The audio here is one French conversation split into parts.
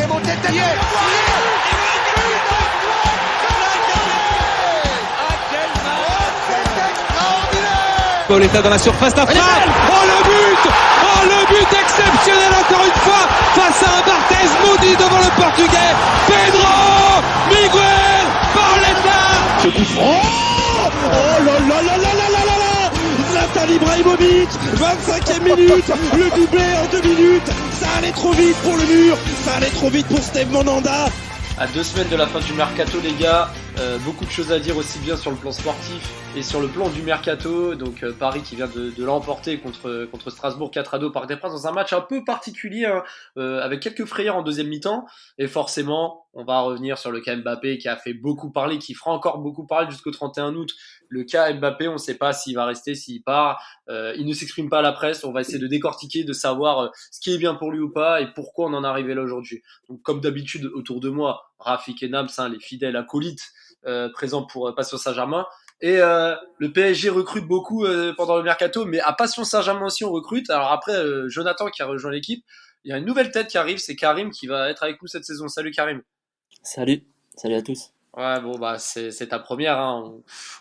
monté, ça y est. Pauletta dans la surface, la frappe. Oh le but exceptionnel encore une fois face à un Barthez maudit devant le Portugais. Pedro Miguel Pauletta. Ce coup franc. Oh là là là là là là là là. Zlatan Ibrahimovic, 25e minute, le doublé en 2 minutes. Ça allait trop vite pour le mur, ça allait trop vite pour Steve Mandanda. À 2 semaines de la fin du mercato, les gars, beaucoup de choses à dire aussi bien sur le plan sportif et sur le plan du mercato. Donc Paris qui vient de l'emporter contre Strasbourg 4-2 au Parc des Princes dans un match un peu particulier, hein, avec quelques frayeurs en deuxième mi-temps. Et forcément, on va revenir sur le cas Mbappé qui a fait beaucoup parler, qui fera encore beaucoup parler jusqu'au 31 août. Le cas Mbappé, on ne sait pas s'il va rester, s'il part. Il ne s'exprime pas à la presse. On va essayer de décortiquer, de savoir ce qui est bien pour lui ou pas et pourquoi on en est arrivé là aujourd'hui. Donc comme d'habitude autour de moi, Rafik et Nams, hein, les fidèles acolytes présents pour Passion Saint-Germain. Et le PSG recrute beaucoup pendant le mercato, mais à Passion Saint-Germain aussi on recrute. Alors après, Jonathan qui a rejoint l'équipe, il y a une nouvelle tête qui arrive, c'est Karim qui va être avec nous cette saison. Salut Karim. Salut à tous. Ouais, bon bah c'est ta première, hein.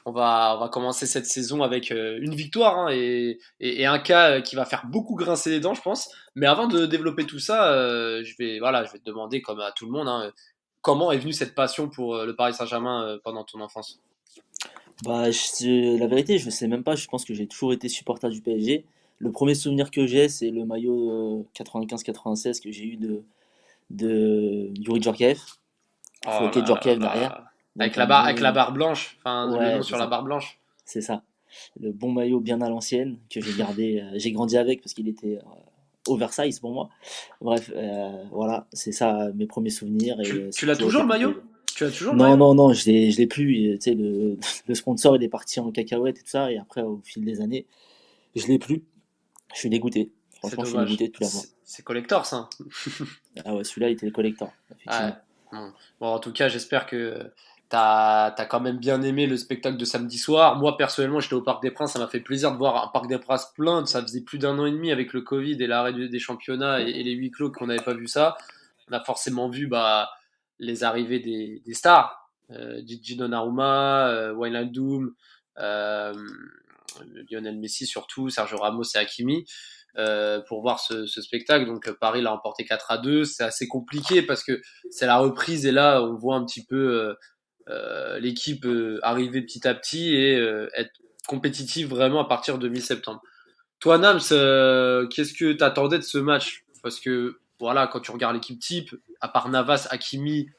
On va commencer cette saison avec une victoire, hein, et un cas qui va faire beaucoup grincer les dents, je pense. Mais avant de développer tout ça, je vais te demander comme à tout le monde, hein, comment est venue cette passion pour le Paris Saint-Germain pendant ton enfance? La vérité, je sais même pas. Je pense que j'ai toujours été supporter du PSG. Le premier souvenir que j'ai, c'est le maillot 95-96 que j'ai eu de Youri Djorkaeff. Floqué Djorkaeff derrière. Avec la barre blanche, enfin Ouais, le nom sur la barre blanche. c'est ça. Le bon maillot bien à l'ancienne que j'ai gardé. J'ai grandi avec parce qu'il était oversize pour moi. Bref, voilà, c'est ça mes premiers souvenirs. Tu l'as toujours le maillot? Tu as toujours le Non, maillot? non, je l'ai plus. Tu sais, le sponsor il est parti en cacahuète et tout ça. Et après, au fil des années, je l'ai plus. Je suis dégoûté. C'est Franchement, je suis dommage. dégoûté de tout l'avoir. C'est collector, ça. Ah ouais, celui-là, il était collector, effectivement. Ouais. Bon, en tout cas, j'espère que t'as quand même bien aimé le spectacle de samedi soir. Moi, personnellement, j'étais au Parc des Princes. Ça m'a fait plaisir de voir un Parc des Princes plein. Ça faisait plus d'1 an et demi avec le Covid et l'arrêt des championnats et les huis clos qu'on n'avait pas vu ça. On a forcément vu les arrivées des stars. Gigi Donnarumma, Wijnaldum, euh, Lionel Messi surtout, Sergio Ramos et Hakimi. Pour voir ce spectacle. Donc Paris l'a emporté 4-2. C'est assez compliqué parce que c'est la reprise et là on voit un petit peu l'équipe arriver petit à petit et être compétitive vraiment à partir de mi-septembre. Toi Nams, qu'est-ce que t'attendais de ce match? Parce que voilà, quand tu regardes l'équipe type, à part Navas, Hakimi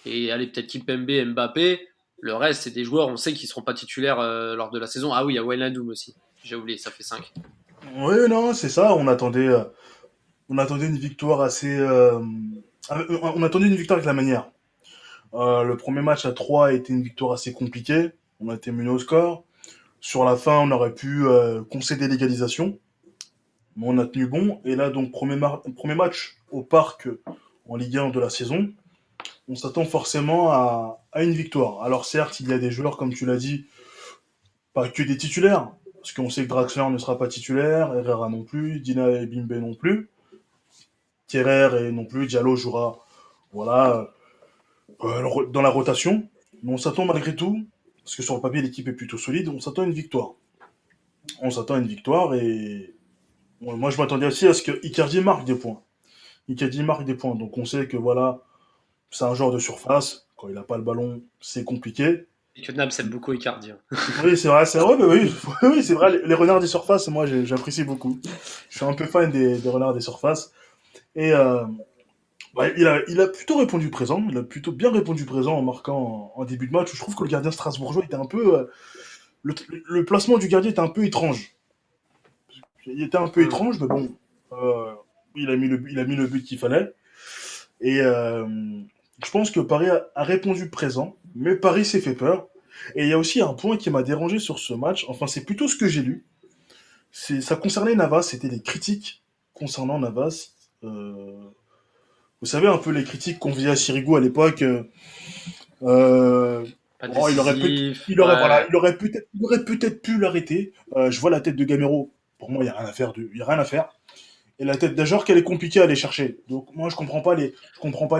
et allez peut-être Kimpembe, Mbappé, le reste c'est des joueurs on sait qu'ils seront pas titulaires lors de la saison. Ah oui, il y a Wijnaldum aussi. J'ai oublié, ça fait 5. Oui, non, c'est ça. On attendait une victoire on attendait une victoire avec la manière. Le premier match à 3 a été une victoire assez compliquée. On a été mené au score. Sur la fin, on aurait pu concéder l'égalisation, mais on a tenu bon. Et là, donc, premier match au Parc en Ligue 1 de la saison. On s'attend forcément à une victoire. Alors certes, il y a des joueurs, comme tu l'as dit, pas que des titulaires, parce qu'on sait que Draxler ne sera pas titulaire, Herrera non plus, Dina et Bimbe non plus, Kerrer et non plus, Diallo jouera, voilà, dans la rotation. Mais on s'attend malgré tout, parce que sur le papier l'équipe est plutôt solide, on s'attend à une victoire. On s'attend à une victoire et moi je m'attendais aussi à ce que Icardi marque des points. Icardi marque des points, donc on sait que voilà, c'est un joueur de surface. Quand il n'a pas le ballon, c'est compliqué. Et que Nams aime beaucoup Icardi. Oui, c'est vrai, mais oui, oui, c'est vrai, les renards des surfaces, moi j'apprécie beaucoup. Je suis un peu fan des renards des surfaces. Et il a plutôt répondu présent, il a plutôt bien répondu présent en marquant en début de match. Je trouve que le gardien strasbourgeois était un peu. Le placement du gardien était un peu étrange. Il était un peu étrange, mais bon, euh, il a mis le but qu'il fallait. Et je pense que Paris a répondu présent, mais Paris s'est fait peur. Et il y a aussi un point qui m'a dérangé sur ce match, enfin c'est plutôt ce que j'ai lu. Ça concernait Navas, c'était des critiques concernant Navas. Vous savez un peu les critiques qu'on faisait à Sirigu à l'époque. Pas Il aurait décisif. il aurait peut-être pu l'arrêter. Je vois la tête de Gamero. Pour moi, il y a rien à faire. Il y a rien à faire. et la tête d'un joueur qu'elle est compliquée à aller chercher. Donc moi je comprends pas les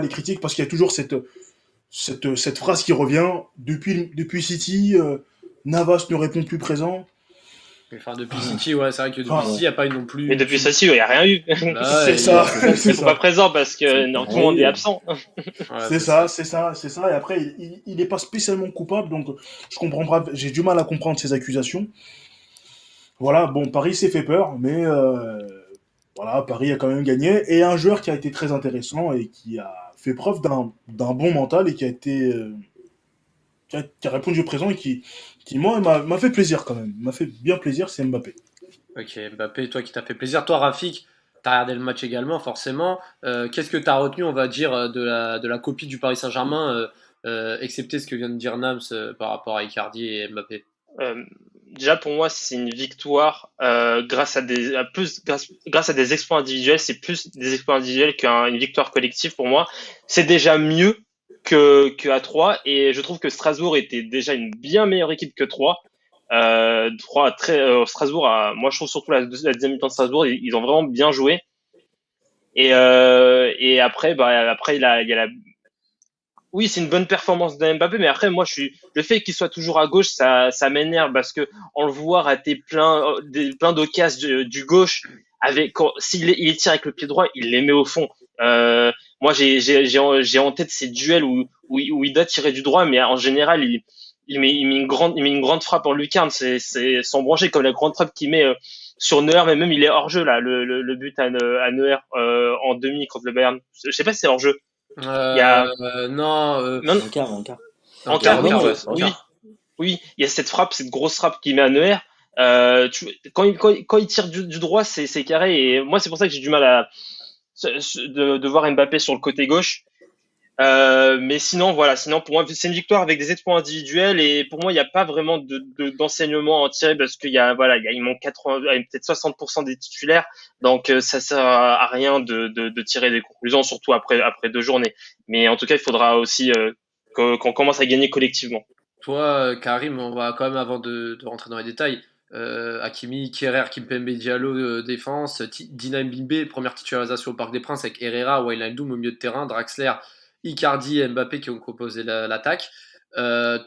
critiques parce qu'il y a toujours cette phrase qui revient depuis City, Navas ne répond plus présent. Enfin, depuis City, ouais, c'est vrai que depuis Ah, City, il n'y a pas eu non plus. Mais depuis City, il n'y a rien eu. Là, c'est ça, Ils c'est sont pas ça. présents parce que non, tout le monde est absent. Ouais, C'est ça, c'est ça, c'est ça. Et après, il est pas spécialement coupable, donc je comprends pas. J'ai du mal à comprendre ces accusations. Voilà, bon, Paris s'est fait peur, mais voilà, Paris a quand même gagné. Et un joueur qui a été très intéressant et qui a fait preuve d'un bon mental et qui a été qui a répondu au présent et qui moi, m'a fait plaisir quand même. M'a fait bien plaisir, c'est Mbappé. Ok, Mbappé, toi qui t'as fait plaisir. Toi, Rafik, t'as regardé le match également, forcément. Qu'est-ce que t'as retenu, on va dire, de la copie du Paris Saint-Germain, excepté ce que vient de dire Nams par rapport à Icardi et Mbappé? Euh, Déjà pour moi c'est une victoire grâce à grâce à des exploits individuels. C'est plus des exploits individuels qu'une victoire collective pour moi. C'est déjà mieux que à 3 et je trouve que Strasbourg était déjà une bien meilleure équipe que 3. Strasbourg moi je trouve surtout la deuxième mi-temps de Strasbourg, ils ont vraiment bien joué. Et après il y a la oui, c'est une bonne performance de Mbappé, mais après, le fait qu'il soit toujours à gauche, ça m'énerve parce que on le voit rater plein d'occasions du gauche il les tire avec le pied droit, il les met au fond. Moi, j'ai en tête ces duels où il doit tirer du droit, mais en général, il met une grande frappe en lucarne, c'est sans brancher comme la grande frappe qu'il met sur Neuer, mais même il est hors jeu là, le but à Neuer en demi contre le Bayern. Je sais pas si c'est hors jeu. Il y a Non, non, En quart. en quart, quart, oui, non, en oui, quart. oui, il y a cette grosse frappe qu'il met à Neuer. Quand il tire du droit, c'est carré. Et moi, c'est pour ça que j'ai du mal de voir Mbappé sur le côté gauche. Mais sinon, voilà. Sinon, pour moi, c'est une victoire avec des exploits individuels. Et pour moi, il n'y a pas vraiment d'enseignement à en tirer parce il manque 80, peut-être 60% des titulaires. Donc, ça sert à rien de tirer des conclusions, surtout après 2 journées. Mais en tout cas, il faudra aussi qu'on commence à gagner collectivement. Toi, Karim, on va quand même, avant de rentrer dans les détails, Hakimi, Kehrer, Kimpembe, Diallo, défense, Dina Mbimbe, première titularisation au Parc des Princes avec Herrera, Wijnaldum au milieu de terrain, Draxler, Icardi et Mbappé qui ont composé l'attaque. Euh,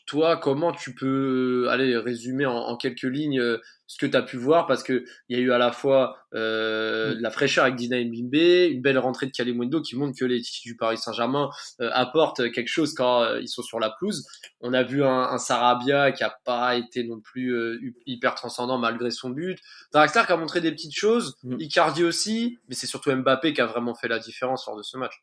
Toi, comment tu peux aller résumer en quelques lignes ce que tu as pu voir? Parce qu'il y a eu à la fois de la fraîcheur avec Dina Mbimbe, une belle rentrée de Kalimundo qui montre que les titres du Paris Saint-Germain apportent quelque chose quand ils sont sur la pelouse. On a vu un Sarabia qui n'a pas été non plus hyper transcendant malgré son but. Draxler qui a montré des petites choses, Icardi aussi, mais c'est surtout Mbappé qui a vraiment fait la différence lors de ce match.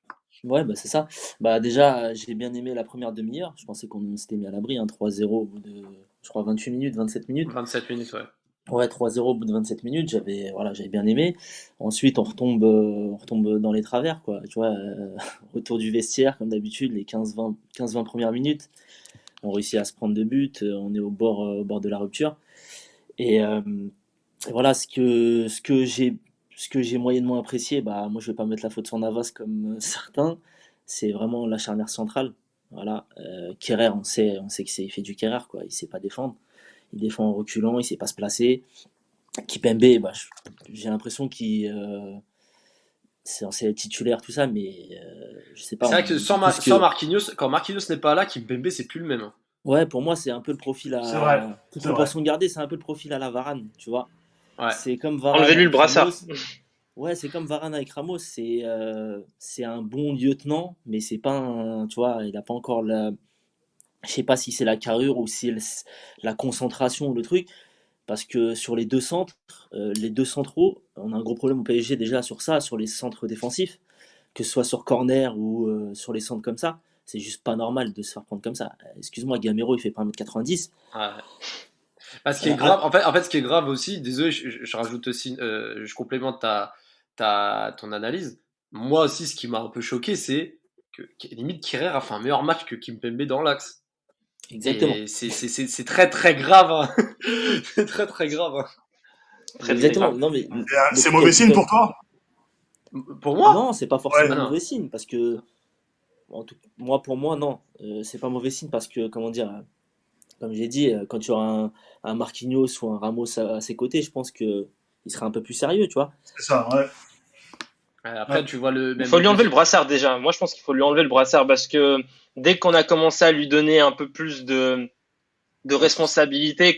Ouais, bah c'est ça. Bah déjà, j'ai bien aimé la première demi-heure. Je pensais qu'on s'était mis à l'abri, 3-0 au bout de, je crois, 28 minutes, 27 minutes. 27 minutes, ouais. Ouais, 3-0 au bout de 27 minutes, j'avais bien aimé. Ensuite, on retombe dans les travers, quoi. Tu vois, retour du vestiaire, comme d'habitude, les 15-20 premières minutes. On réussit à se prendre 2 buts, on est au bord de la rupture. Et voilà, ce que j'ai moyennement apprécié, bah, moi je vais pas mettre la faute sur Navas comme certains, c'est vraiment la charnière centrale. Voilà, Kehrer, on sait il fait du Kehrer, quoi. Il sait pas défendre. Il défend en reculant, il sait pas se placer. Kipembe, bah, j'ai l'impression qu'il c'est titulaire tout ça, mais je sais pas. C'est vrai que sans Tout ce Marquinhos, quand Marquinhos n'est pas là, Kimpembe, c'est plus le même, hein. Ouais, pour moi c'est un peu le profil C'est vrai, à toute c'est vrai. proportion gardée, c'est un peu le profil à la Varane, tu vois. Ouais. C'est comme Varane Enlevez-lui le avec brassard. Ramos. Ouais, c'est comme Varane avec Ramos, c'est un bon lieutenant, mais c'est pas un, tu vois, il a pas encore la, je sais pas si c'est la carrure ou si c'est la concentration ou le truc, parce que sur les deux centres, les deux centraux, on a un gros problème au PSG déjà sur ça, sur les centres défensifs, que ce soit sur corner ou sur les centres comme ça, c'est juste pas normal de se faire prendre comme ça. Excuse-moi, Gamero, il fait pas 1m90. Ouais. Bah, ce qui est grave, en fait, ce qui est grave aussi, désolé, je rajoute aussi, je complémente ton analyse. Moi aussi, ce qui m'a un peu choqué, c'est que limite Kehrer a fait un meilleur match que Kimpembe dans l'axe. Exactement. Et c'est très très grave, hein. C'est très très grave, hein. Très, Exactement. très Non, mais C'est mauvais signe pour toi? Pour moi, non, c'est pas forcément Ouais. mauvais signe parce que pour moi, non, c'est pas mauvais signe parce que, comment dire, comme j'ai dit, quand tu auras un Marquinhos ou un Ramos à ses côtés, je pense que il serait un peu plus sérieux, tu vois. C'est ça, ouais. Après, Ouais. tu vois Il faut lui enlever le brassard déjà. Moi, je pense qu'il faut lui enlever le brassard parce que dès qu'on a commencé à lui donner un peu plus de responsabilité,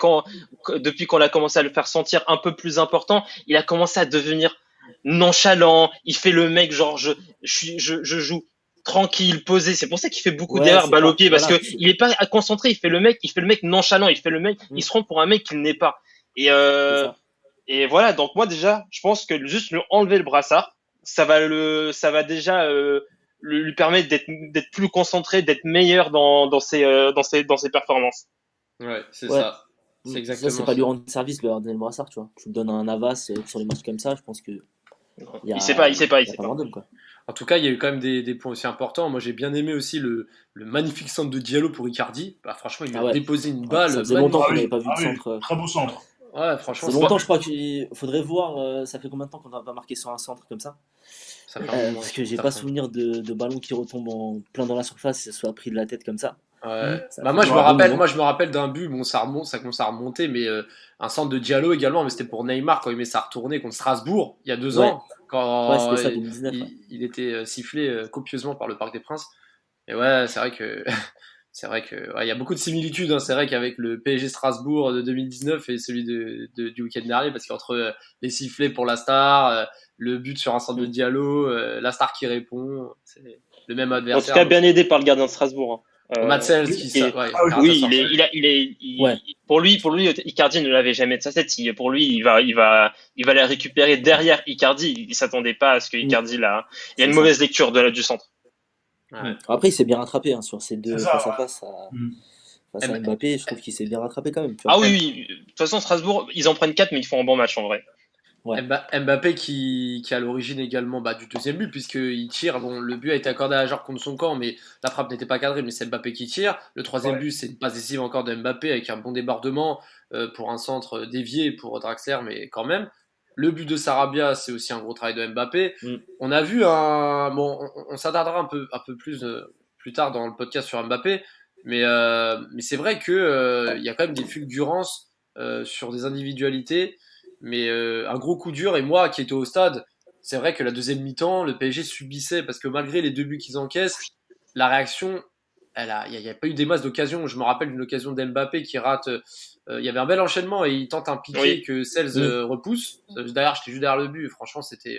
depuis qu'on a commencé à le faire sentir un peu plus important, il a commencé à devenir nonchalant. Il fait le mec genre je joue tranquille, posé. C'est pour ça qu'il fait beaucoup Ouais, d'erreurs c'est balle au pas. pied parce Voilà, que il est pas concentré. Il fait le mec nonchalant. Il fait le mec, il Mm, se rend pour un mec qu'il n'est pas. Et c'est euh, ça. et voilà. Donc moi déjà, je pense que juste lui enlever le brassard, ça va déjà lui permettre d'être plus concentré, d'être meilleur dans ses performances. Ouais, c'est Ouais. ça. C'est Ça, c'est exactement pas lui ça. rendre service, le Daniel Brassard, tu vois. Tu le donnes à un Navas sur les matchs comme ça, je pense que Il y a sait pas pas. moindre, quoi. En tout cas, il y a eu quand même des points aussi importants. Moi, j'ai bien aimé aussi le magnifique centre de Diallo pour Icardi. Bah, franchement, il lui Ah a ouais. déposé une Ouais, ça balle faisait longtemps Ah qu'on magnifique. n'avait oui, pas vu ah de oui, centre. très beau centre. Ouais, Ça franchement, faisait longtemps, je crois qu'il faudrait voir. Ça fait combien de temps qu'on n'a pas marqué sur un centre comme ça? ça fait un moment. Parce que j'ai Ça pas fait un- souvenir de ballon qui retombe plein dans la surface et se soit pris de la tête comme ça. Hmm. Ouais. Ça Bah fait moi un bon moment. je me rappelle d'un but, bon ça remonte, ça commence à remonter, mais un centre de Diallo également, mais c'était pour Neymar quand il met ça retourner contre Strasbourg il y a deux Ouais, ans, ouais, quand c'était ça, 2019. Ouais. il était sifflé copieusement par le Parc des Princes. Et ouais, c'est vrai que c'est vrai que ouais, il y a beaucoup de similitudes. Hein. C'est vrai qu'avec le PSG Strasbourg de 2019 et celui du week-end dernier, parce qu'entre les sifflets pour la Star, le but sur un centre de Mm. Diallo, la Star qui répond, c'est le même En tout adversaire. cas, Donc, bien aidé par le gardien de Strasbourg. Hein. Matsels Oui. qui Et, ouais, Ah oui, oui, Caracas Ouais. pour lui, Icardi ne l'avait jamais de sa tête. Pour lui, il va la récupérer derrière Icardi. Il s'attendait pas à ce que Mm. Icardi il a C'est une ça. mauvaise lecture du centre. Ouais. Après, il s'est bien rattrapé hein, sur ces c'est deux ça, face à ouais. Hmm. face à M- Mbappé. Je trouve qu'il s'est bien rattrapé quand même, tu Ah vois. oui, oui. De toute façon, Strasbourg, ils en prennent 4, mais ils font un bon match en vrai. Ouais. Mbappé qui est à l'origine également du deuxième but, puisqu'il tire. Bon, le but a été accordé à Ajor contre son camp, mais la frappe n'était pas cadrée, mais c'est Mbappé qui tire. Le troisième Ouais. but, c'est une passe décisive encore de Mbappé avec un bon débordement pour un centre dévié pour Draxler, mais quand même. Le but de Sarabia, c'est aussi un gros travail de Mbappé. Mm. On a vu un. Bon, on s'attardera un peu plus plus tard dans le podcast sur Mbappé, mais c'est vrai que il y a quand même des fulgurances sur des individualités mais un gros coup dur. Et moi, qui étais au stade, c'est vrai que la deuxième mi-temps, le PSG subissait parce que malgré les deux buts qu'ils encaissent, la réaction, il n'y a pas eu des masses d'occasions. Je me rappelle d'une occasion d'Mbappé qui rate. Il y avait un bel enchaînement et il tente un piqué Oui. que Sels Mm. repousse. D'ailleurs, j'étais juste derrière le but. Franchement, c'était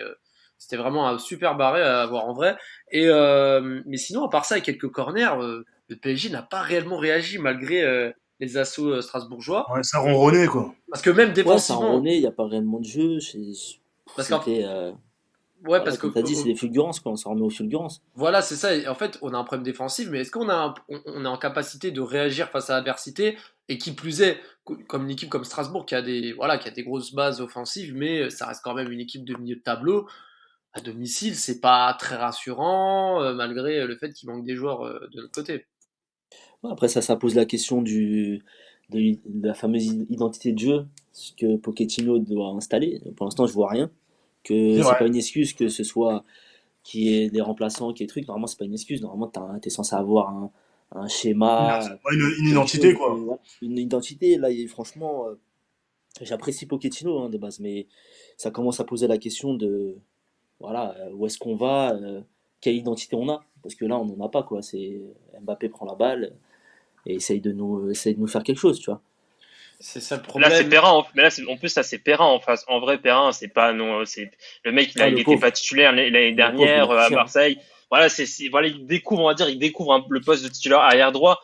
vraiment un super barré à voir en vrai. Mais sinon, à part ça, avec quelques corners, le PSG n'a pas réellement réagi malgré les assauts strasbourgeois. Ouais, ça ronronnait, quoi. Parce que même Ouais, ça défensivement, enrôlait, il n'y a pas réellement de jeu. parce qu'en C'était. ouais, Voilà, parce que comme tu as dit, c'est des fulgurances, quoi. On s'en remet aux fulgurances. voilà, c'est ça. Et en fait, on a un problème défensif, mais est-ce qu'on a on est en capacité de réagir face à l'adversité et qui plus est, comme une équipe comme Strasbourg qui a des grosses bases offensives, mais ça reste quand même une équipe de milieu de tableau. À domicile, c'est pas très rassurant, malgré le fait qu'il manque des joueurs de notre côté. Ouais, après, ça pose la question de la fameuse identité de jeu ce que Pochettino doit installer. Pour l'instant, je vois rien. Que C'est c'est vrai. pas une excuse que ce soit qui est des remplaçants, qui est trucs. Normalement, c'est pas une excuse. Normalement, t'es censé avoir un schéma, Ouais, une quelque identité, chose, quoi. voilà, une identité. Là, franchement, j'apprécie Pochettino hein, de base, mais ça commence à poser la question de voilà, où est-ce qu'on va, quelle identité on a. Parce que là, on n'en a pas, quoi. C'est Mbappé prend la balle et essaye de nous faire quelque chose, tu vois. C'est ça le Là, c'est problème. Perrin. Mais là, en plus, ça, c'est Perrin en face. En vrai, Perrin, c'est pas, non, c'est, le mec, Ah, il le était pauvre, pas titulaire l'année le pauvre, il a dernière, pris à cher. Marseille. Voilà, voilà, il découvre le poste de titulaire arrière droit.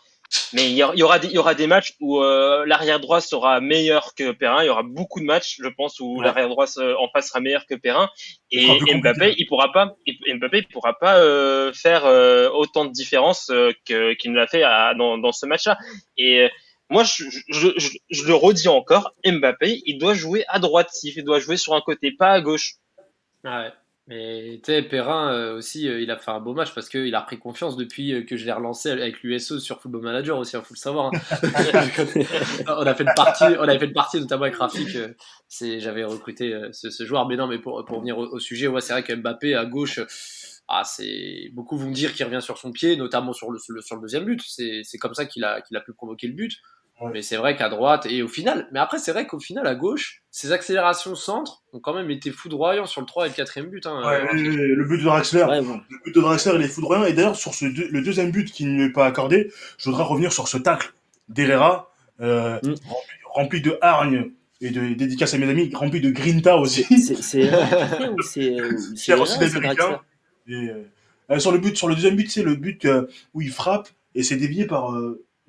Mais il y aura des matchs où l'arrière droit sera meilleur que Perrin. Il y aura beaucoup de matchs, je pense, où Ouais. l'arrière droit en face sera meilleur que Perrin. Ce sera plus Et compliqué. Mbappé, il pourra pas faire autant de différence qu'il ne l'a fait dans ce match-là. Et moi, je le redis encore, Mbappé, il doit jouer à droite, il doit jouer sur un côté, pas à gauche. Ouais. Mais tu sais, Perrin aussi, il a fait un beau match parce qu'il a pris confiance depuis que je l'ai relancé avec l'USO sur Football Manager aussi, il faut le savoir. Hein. On avait fait une partie notamment avec Rafik. J'avais recruté ce joueur, mais non, mais pour revenir au sujet, ouais, c'est vrai que Mbappé à gauche, beaucoup vont dire qu'il revient sur son pied, notamment sur le deuxième but. C'est comme ça qu'il a pu provoquer le but. Ouais. Mais c'est vrai qu'à droite, et au final, mais après, c'est vrai qu'au final, à gauche, ces accélérations centre ont quand même été foudroyants sur le 3 et le 4e but. Hein, Ouais, le but de Draxler, Ouais, bon. le but de Draxler, il est foudroyant. Et d'ailleurs, sur le deuxième but qui ne lui est pas accordé, je voudrais revenir sur ce tacle d'Herrera, Mm. rempli de hargne et de dédicace à mes amis, rempli de grinta aussi. C'est Herrera ou c'est Cher aussi Herrera ou c'est d'américain. Draxler? Et sur le deuxième but, c'est le but où il frappe et c'est dévié par,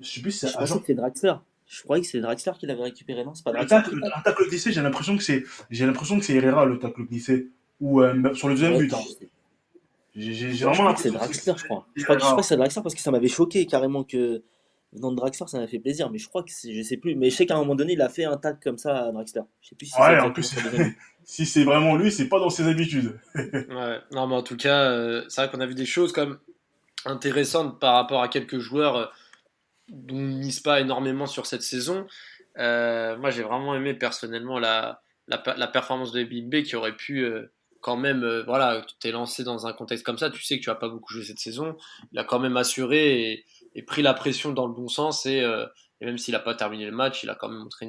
je sais plus si Je c'est pensais agent. que c'était Draxler. Je croyais que c'est Draxler qui l'avait récupéré, non? C'est pas Un Draxler tacle, qui tacle? un tacle glissé, j'ai l'impression que c'est Herrera le tacle glissé. Ou sur le deuxième Ouais, but. Hein. J'ai je vraiment crois que c'est l'impression que Draxler, je crois. Je crois Herrera. que c'est Draxler parce que ça m'avait choqué carrément que venant de Draxler, ça m'a fait plaisir. Mais je crois que je sais plus. Mais je sais qu'à un moment donné, il a fait un tacle comme ça à Draxler. Je sais plus si c'est Ouais, en exactement plus, sur le deuxième but. si c'est vraiment lui, c'est pas dans ses habitudes. Ouais. Non, mais en tout cas, c'est vrai qu'on a vu des choses comme intéressantes par rapport à quelques joueurs dont on ne mise pas énormément sur cette saison. Moi, j'ai vraiment aimé personnellement la performance de Big qui aurait pu quand même, voilà, tu t'es lancé dans un contexte comme ça, tu sais que tu vas pas beaucoup jouer cette saison. Il a quand même assuré et pris la pression dans le bon sens et même s'il a pas terminé le match, il a quand même montré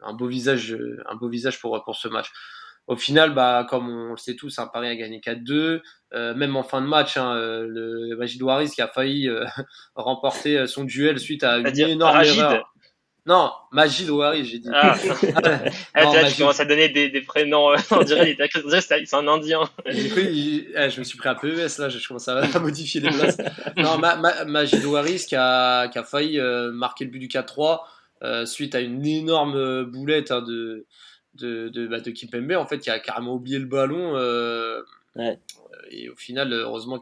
un beau visage pour ce match. Au final, bah, comme on le sait tous, Paris a gagné 4-2. Même en fin de match, le Majid Waris qui a failli remporter son duel suite à une C'est-à-dire énorme Ragid. erreur. Non, Majid Waris, j'ai dit. Ah, Non, là, tu Majid. commences à donner des prénoms. On dirait c'est un Indien. J'ai cru, je me suis pris un PES là, je commence à modifier les places. Non, Majid Waris qui a failli marquer le but du 4-3 suite à une énorme boulette de Kimpembe en fait qui a carrément oublié le ballon Ouais. et au final heureusement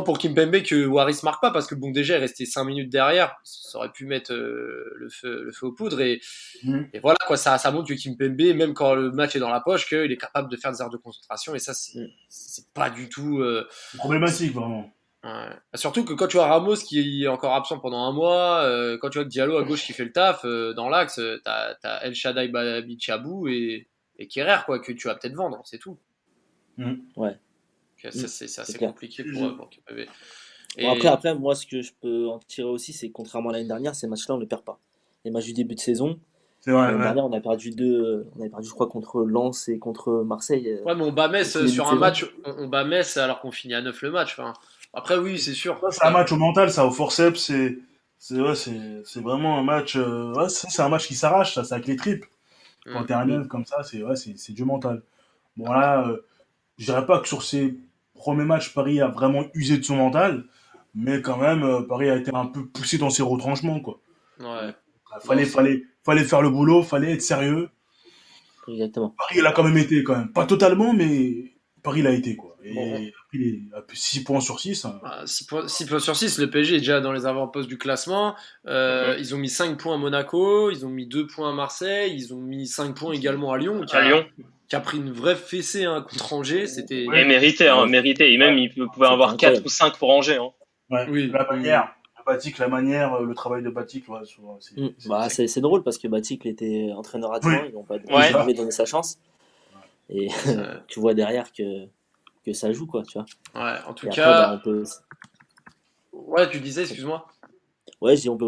pour Kimpembe que Waris marque pas parce que bon déjà il restait 5 minutes derrière, ça aurait pu mettre le feu aux poudres et voilà quoi, ça montre que Kimpembe même quand le match est dans la poche qu'il est capable de faire des heures de concentration et ça c'est pas du tout Problématique, vraiment. ouais. Surtout que quand tu as Ramos qui est encore absent pendant un mois, quand tu as Diallo à gauche qui fait le taf, dans l'axe, t'as El Shaddai Bichabou et Kerrer, quoi, que tu vas peut-être vendre, c'est tout. Ouais. Donc, ça, c'est assez clair. compliqué pour Kimpembe. Et Bon, après, moi, ce que je peux en tirer aussi, c'est que contrairement à l'année dernière, ces matchs-là, on ne les perd pas. Les matchs du début de saison, C'est vrai, l'année ouais. dernière, on a perdu, je crois, contre Lens et contre Marseille. ouais, mais on bat Metz début de sur un saison. match, on bat Metz alors qu'on finit à 9 le match. Enfin, après, oui, c'est sûr. Ça, c'est un match au mental, ça, au forceps, c'est vraiment un match, ouais, c'est un match qui s'arrache, ça, c'est avec les tripes. Quand t'es un neuf comme ça, c'est du mental. Bon, là, je dirais pas que sur ces premiers matchs, Paris a vraiment usé de son mental, mais quand même, Paris a été un peu poussé dans ses retranchements, quoi. Ouais. Fallait faire le boulot, fallait être sérieux. Exactement. Paris, il a quand même été, quand même. Pas totalement, mais Paris l'a été, quoi. Et Bon. il est à 6 points sur 6. 6 points sur 6, le PSG est déjà dans les avant-postes du classement. Ils ont mis 5 points à Monaco, ils ont mis 2 points à Marseille, ils ont mis 5 points également à Lyon, À Lyon. qui a pris une vraie fessée contre Angers. C'était... Et mérité, hein, mérité. Et même, il pouvait en avoir 4 incroyable. ou 5 pour Angers. Hein. Ouais. Oui. La manière, le travail de Batik, ouais, C'est drôle parce que Batik était entraîneur adjoint, ils n'ont pas jamais donné sa chance. Et tu vois derrière que ça joue, quoi, tu vois. Ouais, en tout Et cas... après, on peut... Ouais, tu disais, excuse-moi. Ouais, je dis, on peut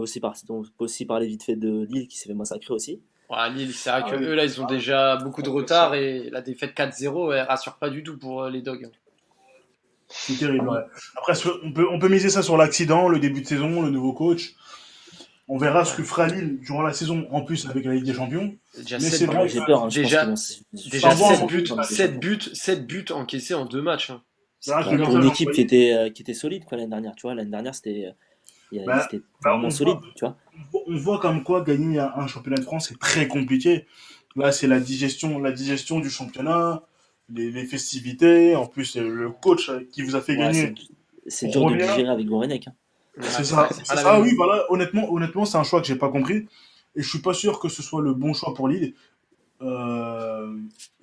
aussi parler vite fait de Lille qui s'est fait massacrer aussi. Ouais, Lille, c'est vrai qu'eux, là, ils ont déjà beaucoup de retard et la défaite 4-0, elle rassure pas du tout pour les Dogs. C'est terrible, ouais. Après, on peut miser ça sur l'accident, le début de saison, le nouveau coach. On verra ce que fera Lille durant la saison, en plus avec la Ligue des Champions. Déjà Mais 7 c'est buts, vrai J'ai que- peur, hein, je déjà- pense qu'ils vont déjà Sans voir 7 buts, en Ligue des Champions. 7 buts encaissés en 2 matchs. Hein. C'est vrai que Bah, le pour une message équipe envoyé- qui était solide, quoi, l'année dernière, tu vois. L'année dernière, c'était Bah, c'était on vraiment voit- solide, tu vois. on voit comme quoi gagner un championnat de France, c'est très compliqué. Là, c'est la digestion du championnat, les festivités, en plus, le coach qui vous a fait Ouais, gagner. c'est On dur de revient. digérer avec Gourvenec. Hein. C'est ça, pas la même- oui, voilà, honnêtement, c'est un choix que j'ai pas compris. Et je suis pas sûr que ce soit le bon choix pour Lille. Et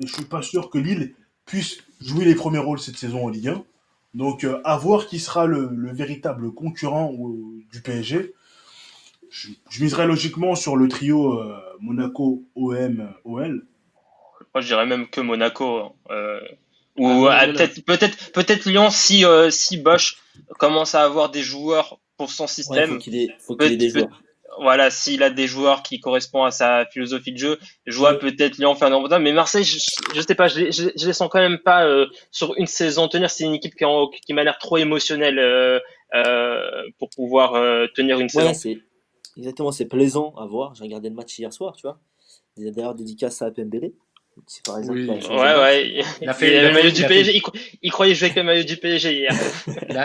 je suis pas sûr que Lille puisse jouer les premiers rôles cette saison en Ligue 1. Donc, à voir qui sera le véritable concurrent du PSG. Je miserais logiquement sur le trio Monaco, OM, OL. Moi, je dirais même que Monaco. Ou Monaco. peut-être Lyon si Bosch commence à avoir des joueurs pour son Ouais, système. faut qu'il ait des Peut- joueurs. voilà, s'il a des joueurs qui correspondent à sa philosophie de jeu, je vois Ouais. peut-être lui en faire un avantage. Mais Marseille, je sais pas, je les sens quand même pas sur une saison tenir. C'est une équipe qui m'a l'air trop émotionnelle pour pouvoir tenir une Ouais, saison. c'est plaisant à voir. J'ai regardé le match hier soir, tu vois. D'ailleurs, dédicace à Pembele. C'est par exemple qui Oui. a Ouais, changé le match. ouais. Il a Il fait, il avait a le fait, maillot il du a fait, PSG. Il croyait jouer avec le maillot du PSG hier.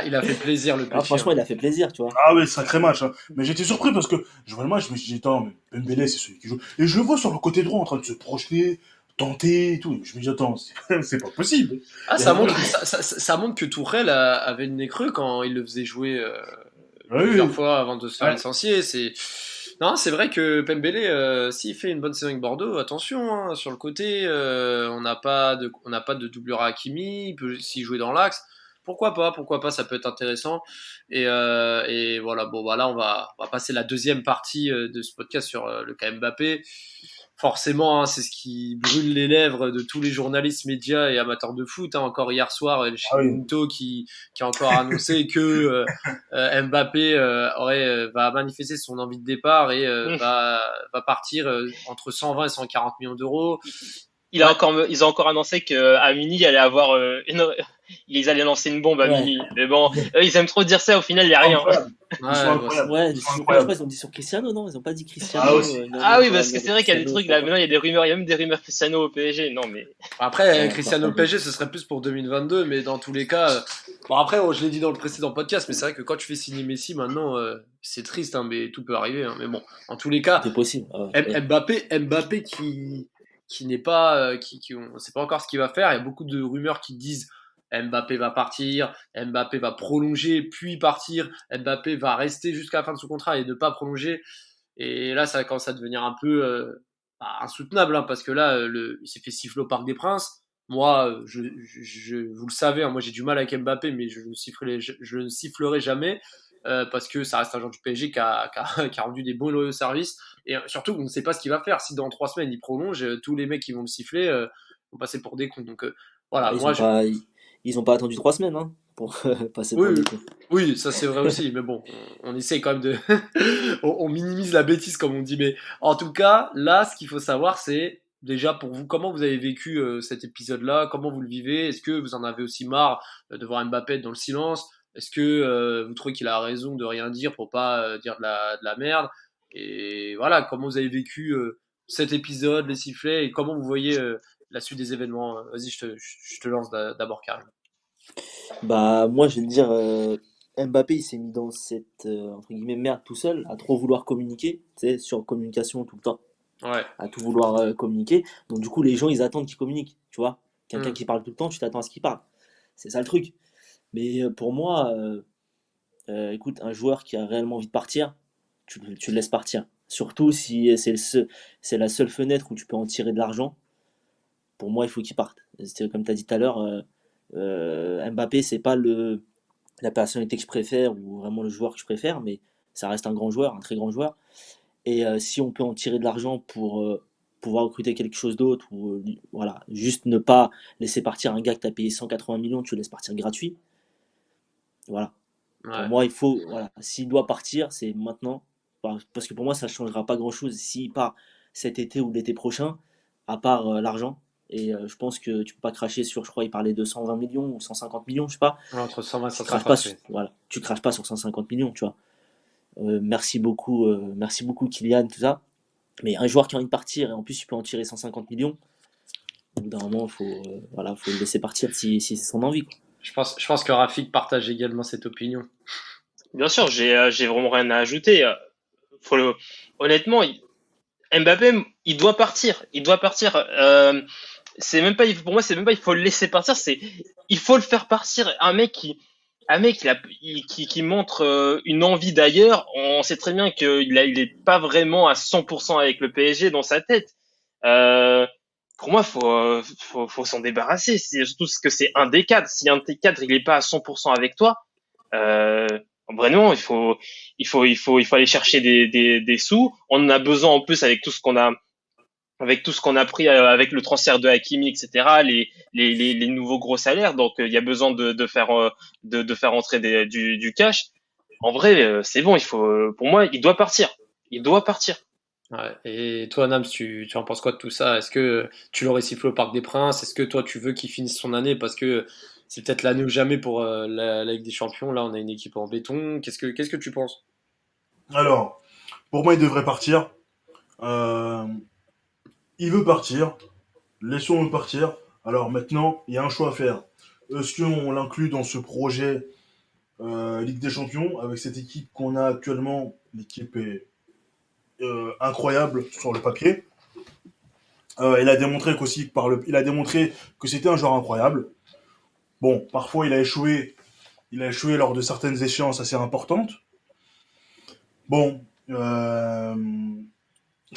il a fait plaisir le Ah, petit. franchement, Hein. il a fait plaisir, tu vois. Ah oui, sacré match. Hein. Mais j'étais surpris parce que je vois le match, je me suis dit, attends, mais Pembele, c'est celui qui joue. Et je le vois sur le côté droit en train de se projeter, tenter et tout. Je me dis, attends, c'est pas possible. Ah, Il y a- ça montre que Tourelle avait le nez creux quand il le faisait jouer Ah plusieurs oui, fois avant de se faire ouais. licencier. Non, c'est vrai que Pembele, s'il fait une bonne saison avec Bordeaux, attention, hein, sur le côté, on n'a pas de doublure à Hakimi, il peut s'y jouer dans l'axe. Pourquoi pas, ça peut être intéressant. Et voilà, bon, voilà, on va passer la deuxième partie de ce podcast sur le cas Mbappé. Forcément, hein, c'est ce qui brûle les lèvres de tous les journalistes, médias et amateurs de foot. Hein. Encore hier soir, Ah oui. Chiminto qui a encore annoncé que Mbappé va manifester son envie de départ et va partir entre 120 et 140 millions d'euros. Ouais, Ils ont encore annoncé que à Mini, il allait avoir ils allaient lancer une bombe à Ouais. Mini. Mais bon, eux, ils aiment trop dire ça. Au final, il y a rien. Incroyable. Ils sont ouais, incroyables. Ouais, Ils je sont sais pas, incroyables. ils ont dit sur Cristiano, non? Ils ont pas dit Cristiano. Ah, aussi. Ah oui, parce que Ronaldo, c'est vrai qu'il y a des Cristiano, trucs je sais là. pas Maintenant, il y a des rumeurs. Il y a même des rumeurs Cristiano au PSG. Non, mais Après, quoi. Cristiano Ouais, PSG, ce serait plus pour 2022, mais dans tous les cas, bon après, je l'ai dit dans le précédent podcast, mais c'est vrai que quand tu fais signer Messi maintenant, c'est triste, hein, mais tout peut arriver. Hein, mais bon, en tous les cas, tout est possible. Ouais. Mbappé qui n'est pas, on sait pas encore ce qu'il va faire. Il y a beaucoup de rumeurs qui disent Mbappé va partir, Mbappé va prolonger puis partir, Mbappé va rester jusqu'à la fin de son contrat et ne pas prolonger. Et là, ça commence à devenir un peu insoutenable, hein, parce que là, il s'est fait siffler au Parc des Princes. Moi, vous le savez, hein, moi j'ai du mal avec Mbappé, mais je ne sifflerai jamais parce que ça reste un joueur du PSG qui a rendu des bons et loyaux services. Et surtout, on ne sait pas ce qu'il va faire. Si dans 3 semaines il prolonge, tous les mecs qui vont le siffler vont passer pour des cons. Donc voilà, Ils moi ont pas, ils ont pas attendu 3 semaines hein, pour passer oui, pour des cons. oui, ça c'est vrai aussi, mais bon, on essaie quand même de. On minimise la bêtise comme on dit, mais en tout cas, là, ce qu'il faut savoir, c'est déjà pour vous, comment vous avez vécu cet épisode-là, comment vous le vivez, est-ce que vous en avez aussi marre de voir Mbappé être dans le silence, est-ce que vous trouvez qu'il a raison de rien dire pour pas dire de la merde, et voilà, comment vous avez vécu cet épisode, les sifflets, et comment vous voyez la suite des événements. Vas-y, je te lance d'abord, Karim. Bah, moi, je vais te dire, Mbappé, il s'est mis dans cette entre guillemets merde tout seul, à trop vouloir communiquer, tu sais, sur communication tout le temps, Ouais. à tout vouloir communiquer. Donc, du coup, les gens, ils attendent qu'il communique, tu vois. Quelqu'un Mm. qui parle tout le temps, tu t'attends à ce qu'il parle. C'est ça le truc. Mais pour moi, écoute, un joueur qui a réellement envie de partir, tu le laisses partir. Surtout si c'est la seule fenêtre où tu peux en tirer de l'argent. Pour moi, il faut qu'il parte. Comme tu as dit tout à l'heure, Mbappé, c'est pas la personnalité que je préfère ou vraiment le joueur que je préfère, mais ça reste un grand joueur, un très grand joueur. Et si on peut en tirer de l'argent pour pouvoir recruter quelque chose d'autre, ou voilà, juste ne pas laisser partir un gars que tu as payé 180 millions, tu le laisses partir gratuit. Voilà. Pour Ouais. moi, voilà, s'il doit partir, c'est maintenant. Parce que pour moi, ça ne changera pas grand-chose s'il part cet été ou l'été prochain, à part l'argent. Et je pense que tu peux pas cracher sur, je crois, il parlait de 120 millions ou 150 millions, je sais pas. Entre 120 et Tu craches pas, 150. voilà, tu craches pas sur 150 millions, tu vois. Merci beaucoup Kylian, tout ça. Mais un joueur qui a envie de partir et en plus tu peux en tirer 150 millions, au bout d'un moment, voilà, faut le laisser partir si c'est son envie, quoi. Je pense que Rafik partage également cette opinion. bien sûr, j'ai vraiment rien à ajouter. Honnêtement, Mbappé, il doit partir. Il doit partir. C'est même pas, pour moi, c'est même pas, il faut le laisser partir. Il faut le faire partir. Un mec, qui montre une envie d'ailleurs. On sait très bien il est pas vraiment à 100% avec le PSG dans sa tête. Pour moi, faut s'en débarrasser. C'est surtout que c'est un des cadres. Si un de tes cadres, il est pas à 100% avec toi, vraiment, il faut aller chercher des sous. On en a besoin en plus avec tout ce qu'on a pris avec le transfert de Hakimi, etc. Les nouveaux gros salaires. Donc, il y a besoin de faire entrer du cash. en vrai, c'est bon. Pour moi, il doit partir. Il doit partir. Ouais. Et toi, Nams, tu en penses quoi de tout ça? Est-ce que tu l'aurais sifflé au Parc des Princes? Est-ce que toi, tu veux qu'il finisse son année parce que c'est peut-être l'année ou jamais pour la Ligue des Champions? Là, on a une équipe en béton. Qu'est-ce que tu penses? Alors, pour moi, il devrait partir. Euh, il veut partir. Laissons-le partir. Alors maintenant, il y a un choix à faire. Est-ce qu'on l'inclut dans ce projet Ligue des Champions avec cette équipe qu'on a actuellement? L'équipe est incroyable sur le papier. Il a démontré qu'aussi il a démontré que c'était un joueur incroyable. Bon, parfois il a échoué lors de certaines échéances assez importantes. Bon, je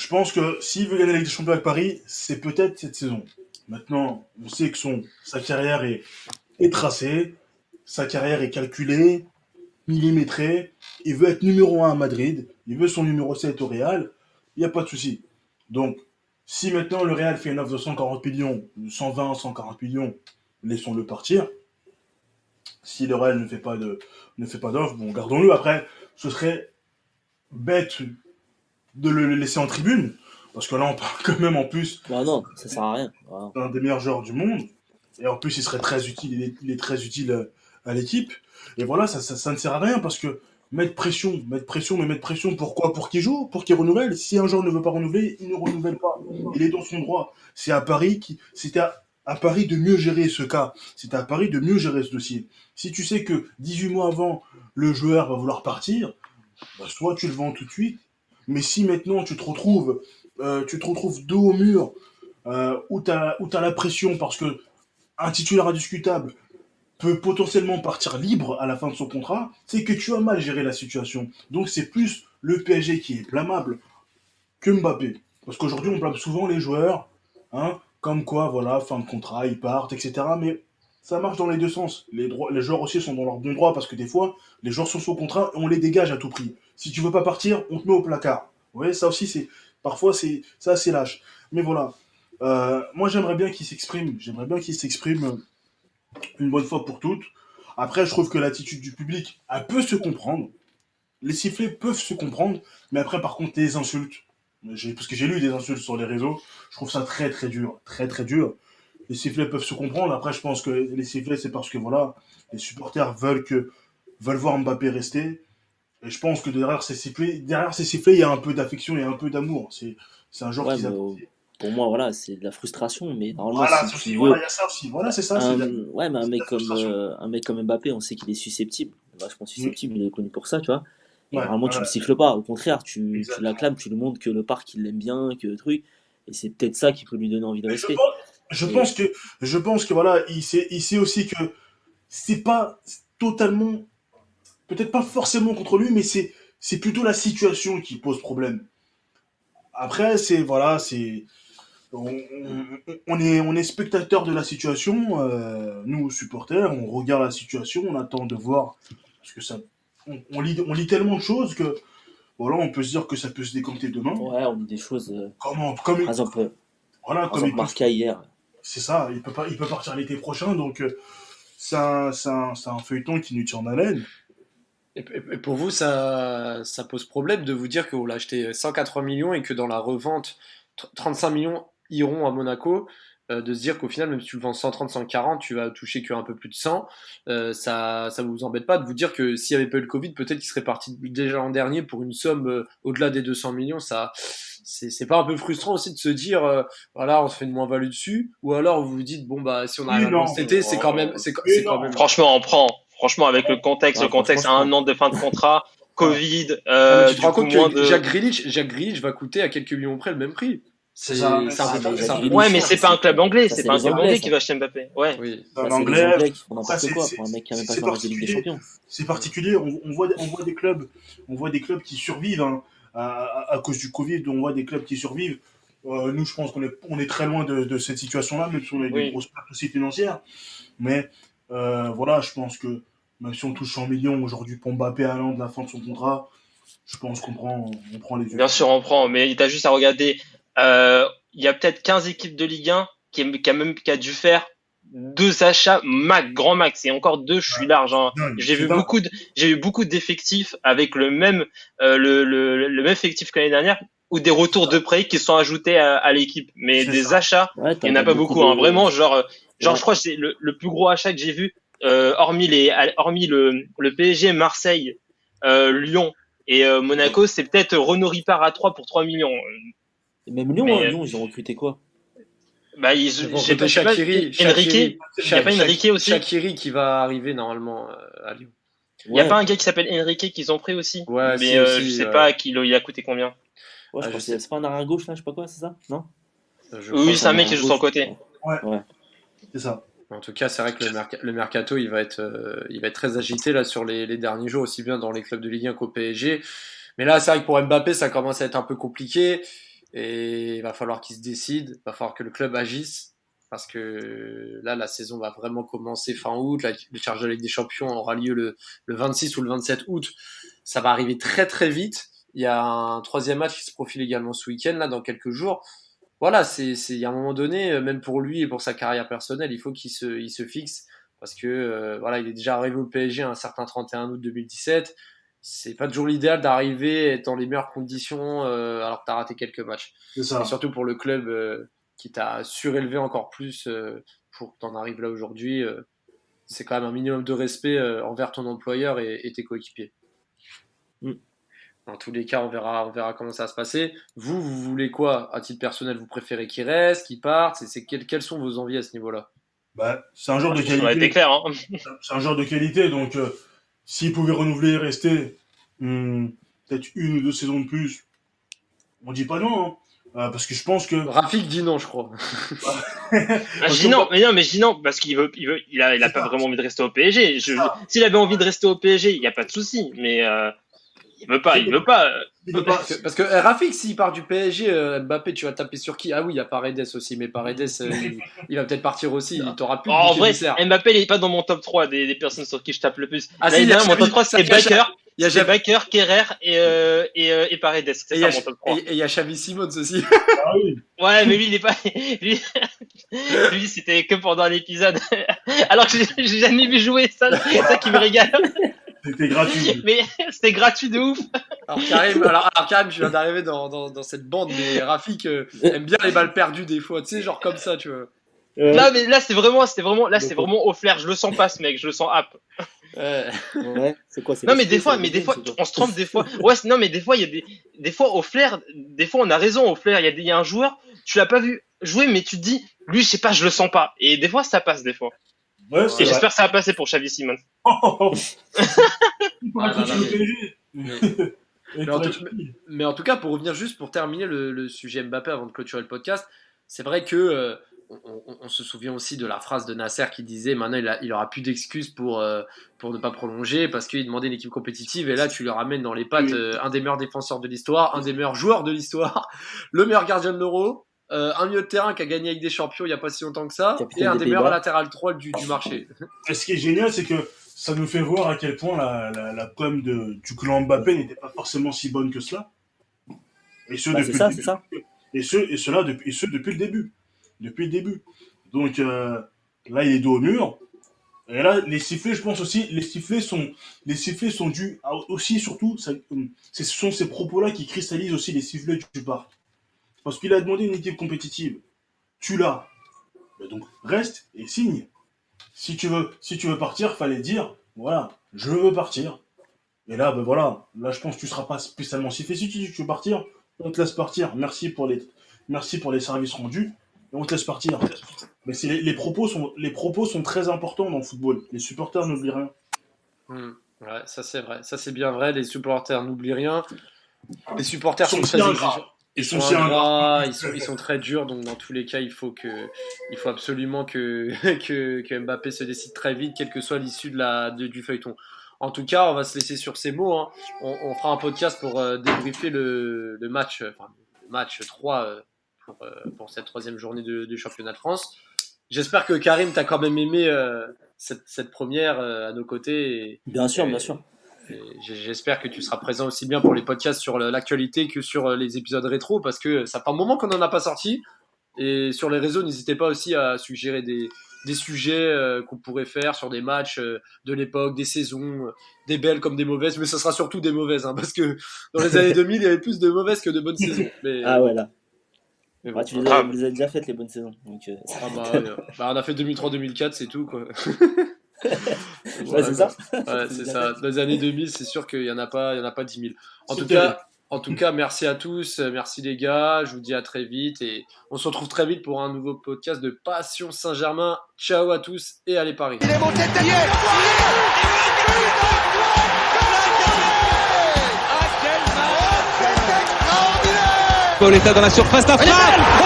pense que s'il veut gagner la Ligue des Champions avec Paris, c'est peut-être cette saison. Maintenant, on sait que sa carrière est tracée, sa carrière est calculée, millimétrée. Il veut être numéro 1 à Madrid, il veut son numéro 7 au Real, il n'y a pas de souci. Donc, si maintenant le Real fait une offre de 140 millions, 120, 140 millions, laissons-le partir. Si le Real ne fait pas d'offre, bon, gardons-le. Après, ce serait bête de le laisser en tribune, parce que là, on parle quand même en plus Bah non, ça sert à rien. Voilà. d'un des meilleurs joueurs du monde. Et en plus, il serait très utile, il est très utile à l'équipe. Et voilà, ça ne sert à rien parce que mettre pression, mais mettre pression pourquoi? Pour qu'il joue, pour qu'il renouvelle. Si un joueur ne veut pas renouveler, il ne renouvelle pas. Il est dans son droit. C'était à Paris de mieux gérer ce cas. C'était à Paris de mieux gérer ce dossier. Si tu sais que 18 mois avant, le joueur va vouloir partir, bah, soit tu le vends tout de suite. Mais si maintenant tu te retrouves dos au mur, où t'as la pression parce que un titulaire indiscutable peut potentiellement partir libre à la fin de son contrat, c'est que tu as mal géré la situation. Donc c'est plus le PSG qui est blâmable que Mbappé. Parce qu'aujourd'hui, on blâme souvent les joueurs, hein, comme quoi, voilà, fin de contrat, ils partent, etc. Mais ça marche dans les deux sens. Les joueurs aussi sont dans leur bon droit parce que des fois, les joueurs sont sous contrat et on les dégage à tout prix. Si tu veux pas partir, on te met au placard. Vous voyez, ça aussi, parfois, c'est assez lâche. Mais voilà. Moi, j'aimerais bien qu'il s'exprime. J'aimerais bien qu'il s'exprime une bonne fois pour toutes. Après, je trouve que l'attitude du public, elle peut se comprendre. Les sifflets peuvent se comprendre. Mais après, par contre, les insultes. Parce que j'ai lu des insultes sur les réseaux. Je trouve ça très, très dur. Très, très dur. Les sifflets peuvent se comprendre. Après, je pense que les sifflets, c'est parce que voilà, les supporters veulent voir Mbappé rester. Et je pense que derrière ces sifflets, il y a un peu d'affection et un peu d'amour. C'est un joueur Ouais, qu'ils mais apprécient. pour moi, voilà, c'est de la frustration. Mais normalement, Voilà, si aussi, tu voilà, veux il y a ça aussi. Voilà, c'est ça. ouais, mais C'est de la frustration. un mec comme Mbappé, on sait qu'il est susceptible, vachement Mm. susceptible, il est connu pour ça, tu vois. Et Ouais, normalement, tu ouais, le siffles pas. Au contraire, tu exactement. l'acclames, tu lui montres que le parc, il l'aime bien, que le truc. Et c'est peut-être ça qui peut lui donner envie de Et rester. je Et pense que, voilà, il sait aussi que c'est pas totalement, peut-être pas forcément contre lui, mais c'est plutôt la situation qui pose problème. Après, voilà, on est spectateur de la situation, nous supporters, on regarde la situation, on attend de voir, parce que on lit tellement de choses que, voilà, on peut se dire que ça peut se décanter demain. ouais, on dit des choses. Comment, Par exemple, voilà, par comme exemple ils peuvent, Marca hier. c'est ça, il peut partir l'été prochain, donc c'est un feuilleton qui nous tient en haleine. Et pour vous, ça pose problème de vous dire que vous l'achetez 180 millions et que dans la revente, 35 millions iront à Monaco, de se dire qu'au final, même si tu le vends 130, 140, tu vas toucher qu'un peu plus de 100. Ça vous embête pas de vous dire que s'il n'y avait pas eu le Covid, peut-être qu'il serait parti déjà l'an dernier pour une somme au-delà des 200 millions. C'est pas un peu frustrant aussi de se dire, voilà, on se fait une moins-value dessus, ou alors vous vous dites, bon, bah, si on Oui, arrive à le non, vendre cet été, c'est quand même, oui, c'est quand non. même. Franchement, on prend. Franchement, avec le Ouais, franchement, contexte je à un prends. an de fin de contrat, Ouais, Covid, Non, mais tu te du rends coup compte moins que de. Jack Grealish va coûter à quelques millions près le même prix. c'est ça, C'est un Ah, peu, mais c'est Jack un peu Ouais, Grealish, mais frustrant. c'est pas un club anglais, ça c'est c'est pas un les club Anglais, anglais ça. qui va acheter Mbappé. Ouais. Oui. c'est un Ça, c'est les anglais. Anglais qui font Après, n'importe quoi pour un mec qui a même pas c'est joué de Ligue des particulier. Champions. C'est particulier. On voit des clubs qui survivent hein, à cause du Covid. On voit des clubs qui survivent. Nous, je pense on est très loin de cette situation-là, même si on a des Oui. grosses pertes aussi financières. Mais voilà, je pense que même si on touche 100 millions aujourd'hui pour Mbappé à l'an de la fin de son contrat, je pense on prend les Bien yeux. sûr, on prend, mais t'as juste à regarder. Il y a peut-être 15 équipes de Ligue 1 qui a dû faire 2 achats max, grand max, et encore 2, je suis large. Hein. Non, J'ai c'est vu pas- beaucoup d'effectifs avec le même effectif que l'année dernière, ou des retours de prêt qui sont ajoutés à l'équipe. Mais C'est des ça. achats, Ouais, il y en a pas beaucoup. Hein. Vraiment, genre, je crois que c'est le plus gros achat que j'ai vu, hormis le PSG, Marseille, Lyon et Monaco, c'est peut-être Renaud Ripard à 3 pour 3 millions. Et même Lyon, Mais, Lyon, ils ont recruté quoi? Bah, J'ai pas Shaqiri, Enrique, il y a pas Enrique aussi. Shaqiri qui va arriver normalement à Lyon. Il y a pas un gars qui s'appelle Enrique qu'ils ont pris aussi. Ouais, mais si, aussi, je sais pas il a coûté combien. Ouais, je je pense sais. que c'est pas un arrière gauche là, je sais pas quoi, c'est ça? Non? Oui, c'est un mec qui joue sur le côté. C'est ça. En tout cas, c'est vrai que le mercato, il va être très agité là sur les derniers jours, aussi bien dans les clubs de Ligue 1 qu'au PSG. Mais là, c'est vrai que pour Mbappé, ça commence à être un peu compliqué et il va falloir qu'il se décide, il va falloir que le club agisse parce que là, la saison va vraiment commencer fin août. Le tirage de la Ligue des Champions aura lieu le 26 ou le 27 août. Ça va arriver très très vite. Il y a un troisième match qui se profile également ce week-end là dans quelques jours. Voilà, il y a un moment donné, même pour lui et pour sa carrière personnelle, il faut qu'il se fixe parce que voilà, il est déjà arrivé au PSG un certain 31 août 2017. C'est pas toujours l'idéal d'arriver être dans les meilleures conditions alors que t'as raté quelques matchs. C'est ça. Et surtout pour le club qui t'a surélevé encore plus pour que t'en arrives là aujourd'hui. C'est quand même un minimum de respect envers ton employeur et tes coéquipiers. Dans tous les cas, on verra comment ça va se passer. Vous voulez quoi à titre personnel? Vous préférez qu'il reste, qu'il parte? Quelles sont vos envies à ce niveau-là? Bah, c'est un joueur de Ça a été qualité. clair. Hein. C'est un joueur de qualité, donc s'il pouvait renouveler et rester peut-être 1 ou 2 saisons de plus, on dit pas non. Hein. Parce que je pense que Rafik dit non, je crois. Je dis non, mais je dis non parce qu'il a pas vraiment envie de rester au PSG. S'il avait envie de rester au PSG, il y a pas de souci. Mais il veut pas. il veut pas. Parce que Rafik, s'il part du PSG, Mbappé, tu vas taper sur qui? Ah oui, il y a Paredes aussi, mais Paredes, il va peut-être partir aussi. Il t'aura plus. En vrai, Mbappé, il est pas dans mon top 3 des personnes sur qui je tape le plus. Ah Là, si, il y a mon top 3, c'est Baker. Il y a C'est Baker, Kerrer et Paredes. C'est ça mon top 3. Et il y a Xavi Simons aussi. Ah oui. Ouais, mais lui, il est pas. Lui, c'était que pendant l'épisode. Alors que j'ai jamais vu jouer ça. C'est ça qui me régale. C'était gratuit. Mais c'était gratuit de ouf. Alors Karim, je viens d'arriver dans cette bande, mais Rafik aime bien les balles perdues des fois, tu sais, genre comme ça, tu vois. Là, mais là, c'est vraiment au flair. Je le sens pas, ce mec. Je le sens app. Ouais, c'est quoi? Non, mais des fois, on se trompe des fois. Ouais, non, mais des fois, il y a des fois au flair, des fois, on a raison au flair. Il y a un joueur, tu l'as pas vu jouer, mais tu te dis, lui, je sais pas, je le sens pas. Et des fois, ça passe, des fois. Ouais, Et j'espère que ça va passer pour Xavi Simons. Il pourrait coacher le PSG. Mais en tout cas, pour revenir juste pour terminer le sujet Mbappé avant de clôturer le podcast, c'est vrai que on se souvient aussi de la phrase de Nasser qui disait maintenant il aura plus d'excuses pour ne pas prolonger parce qu'il demandait une équipe compétitive et là tu le ramènes dans les pattes un des meilleurs défenseurs de l'histoire, un des meilleurs joueurs de l'histoire, le meilleur gardien de l'Euro, un milieu de terrain qui a gagné avec des champions il n'y a pas si longtemps que ça, Capitaine et un des des meilleurs Pays-Bas. latéral 3 du marché. Et ce qui est génial, c'est que ça nous fait voir à quel point la com du clan Mbappé n'était pas forcément si bonne que cela. Et ce, Bah, depuis c'est ça, le c'est début. ça. Et ce depuis le début. Depuis le début. Donc là, il est dos au mur. Et là, les sifflets, je pense aussi, les sifflets sont dus aussi, surtout, ce sont ces propos-là qui cristallisent aussi les sifflets du parc. Parce qu'il a demandé une équipe compétitive. Tu l'as. Ben donc, reste et signe. Si tu veux partir, fallait dire, voilà, je veux partir. Et là, ben voilà, là, je pense que tu seras pas spécialement sifflé. Si tu dis que tu veux partir, on te laisse partir. Merci pour les services rendus. Et on te laisse partir. Mais les propos sont très importants dans le football. Les supporters n'oublient rien. Ouais, ça c'est vrai. Ça c'est bien vrai. Les supporters n'oublient rien. Les supporters sont très si exigeants. ingrats. Ils sont ingrats, ils sont très durs. Donc dans tous les cas, il faut absolument que Mbappé se décide très vite, quelle que soit l'issue du feuilleton. En tout cas, on va se laisser sur ces mots. Hein. On fera un podcast pour débriefer le match 3 pour cette troisième journée du championnat de France. J'espère que Karim, t'as quand même aimé cette première à nos côtés. Bien sûr, bien sûr. Et j'espère que tu seras présent aussi bien pour les podcasts sur l'actualité que sur les épisodes rétro parce que ça fait un moment qu'on n'en a pas sorti. Et sur les réseaux, n'hésitez pas aussi à suggérer des des sujets qu'on pourrait faire sur des matchs de l'époque, des saisons, des belles comme des mauvaises, mais ça sera surtout des mauvaises, hein, parce que dans les années 2000, il y avait plus de mauvaises que de bonnes saisons. Mais, Ah ouais, là. mais Ouais, bon, tu les as déjà faites, les bonnes saisons. Donc, on a fait 2003-2004, c'est tout, quoi. ouais, c'est ça. Ouais, c'est ça. Dans les années 2000, c'est sûr qu'il y en a pas 10 000. Super. En tout cas, merci à tous, merci les gars, je vous dis à très vite et on se retrouve très vite pour un nouveau podcast de Passion Saint-Germain. Ciao à tous et allez Paris. Il est monté de tête. Pauletta dans la surface d'affaire. Oh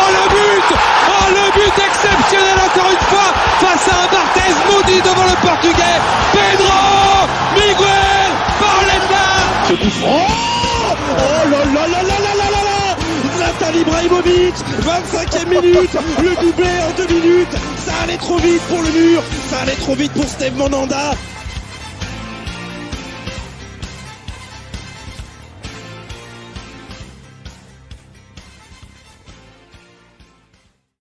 le but exceptionnel encore une fois face à un Barthez maudit devant le Portugais. Pedro Miguel Pauletta. Ce coup franc. Oh là là là là là là là là. Zlatan Ibrahimovic, 25e minute, le doublé en 2 minutes. Ça allait trop vite pour le mur, ça allait trop vite pour Steve Mandanda.